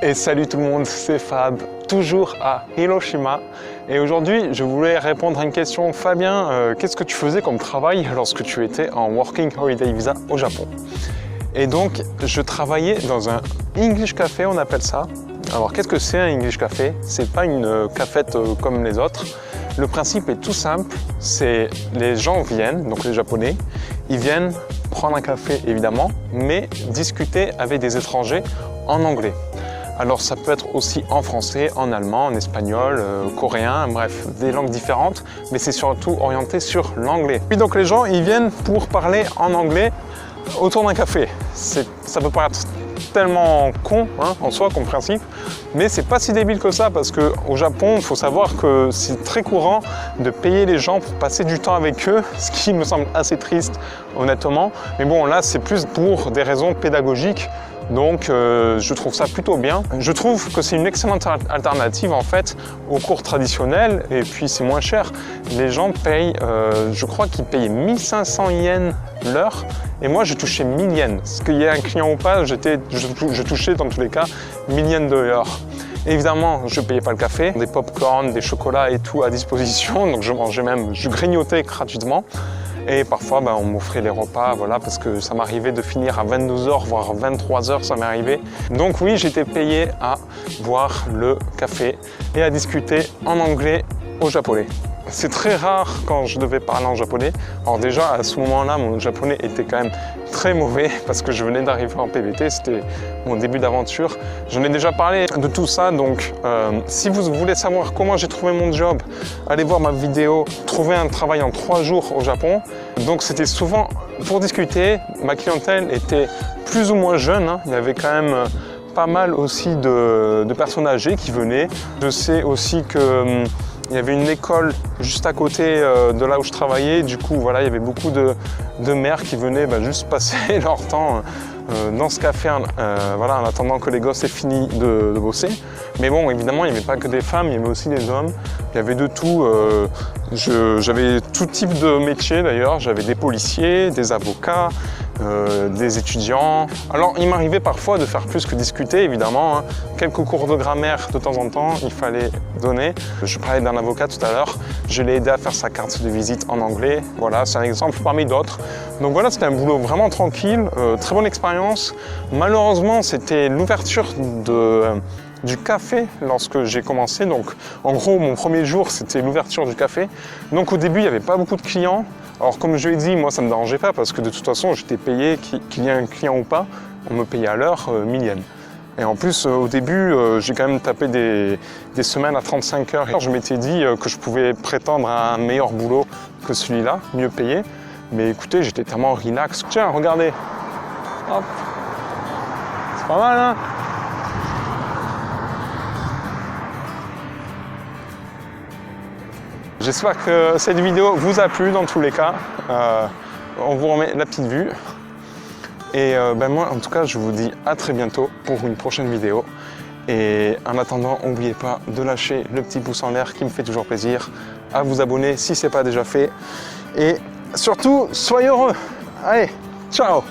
Et salut tout le monde, c'est Fab, toujours à Hiroshima. Et aujourd'hui, je voulais répondre à une question. Fabien, qu'est-ce que tu faisais comme travail lorsque tu étais en Working Holiday Visa au Japon? Et donc, je travaillais dans un English Café, on appelle ça. Alors, qu'est-ce que c'est un English Café? C'est pas une cafette comme les autres. Le principe est tout simple, c'est les gens viennent, donc les Japonais, ils viennent prendre un café évidemment, mais discuter avec des étrangers en anglais. Alors ça peut être aussi en français, en allemand, en espagnol, coréen, bref, des langues différentes, mais c'est surtout orienté sur l'anglais. Puis donc les gens, ils viennent pour parler en anglais autour d'un café. Ça peut paraître tellement con en soi comme principe, mais c'est pas si débile que ça parce qu'au Japon, il faut savoir que c'est très courant de payer les gens pour passer du temps avec eux, ce qui me semble assez triste honnêtement. Mais bon, là c'est plus pour des raisons pédagogiques. Donc je trouve ça plutôt bien. Je trouve que c'est une excellente alternative en fait aux cours traditionnels et puis c'est moins cher. Les gens payent, je crois qu'ils payent 1500 yens l'heure et moi je touchais 1000 yens. Parce qu'il y ait un client ou pas, je touchais dans tous les cas 1000 yens de l'heure. Évidemment, je ne payais pas le café, des pop-corn, des chocolats et tout à disposition, donc je mangeais même, je grignotais gratuitement. Et parfois, on m'offrait les repas, voilà, parce que ça m'arrivait de finir à 22h, voire 23h, ça m'est arrivé. Donc oui, j'étais payé à boire le café et à discuter en anglais au japonais. C'est très rare quand je devais parler en japonais. Alors déjà, à ce moment-là, mon japonais était quand même très mauvais parce que je venais d'arriver en PVT, c'était mon début d'aventure. J'en ai déjà parlé de tout ça, donc si vous voulez savoir comment j'ai trouvé mon job, allez voir ma vidéo « Trouver un travail en 3 jours au Japon ». Donc c'était souvent pour discuter, ma clientèle était plus ou moins jeune, il y avait quand même pas mal aussi de personnes âgées qui venaient. Je sais aussi que il y avait une école juste à côté de là où je travaillais, du coup voilà, il y avait beaucoup de mères qui venaient juste passer leur temps dans ce café voilà, en attendant que les gosses aient fini de bosser. Mais bon, évidemment, il n'y avait pas que des femmes, il y avait aussi des hommes, il y avait de tout. J'avais tout type de métier d'ailleurs, j'avais des policiers, des avocats, des étudiants. Alors il m'arrivait parfois de faire plus que discuter évidemment, quelques cours de grammaire de temps en temps il fallait donner. Je parlais d'un avocat tout à l'heure, je l'ai aidé à faire sa carte de visite en anglais, voilà, c'est un exemple parmi d'autres. Donc voilà, c'était un boulot vraiment tranquille, très bonne expérience. Malheureusement c'était l'ouverture du café lorsque j'ai commencé, donc en gros mon premier jour c'était l'ouverture du café. Donc au début il n'y avait pas beaucoup de clients. Alors comme je l'ai dit, moi ça ne me dérangeait pas parce que de toute façon j'étais payé, qu'il y ait un client ou pas, on me payait à l'heure 1000 yens. Et en plus au début j'ai quand même tapé des semaines à 35 heures. Je m'étais dit que je pouvais prétendre à un meilleur boulot que celui-là, mieux payé. Mais écoutez, j'étais tellement relax. Tiens, regardez, hop, c'est pas mal hein. J'espère que cette vidéo vous a plu dans tous les cas. On vous remet la petite vue. Et moi, en tout cas, je vous dis à très bientôt pour une prochaine vidéo. Et en attendant, n'oubliez pas de lâcher le petit pouce en l'air qui me fait toujours plaisir, à vous abonner si ce n'est pas déjà fait. Et surtout, soyez heureux. Allez, ciao!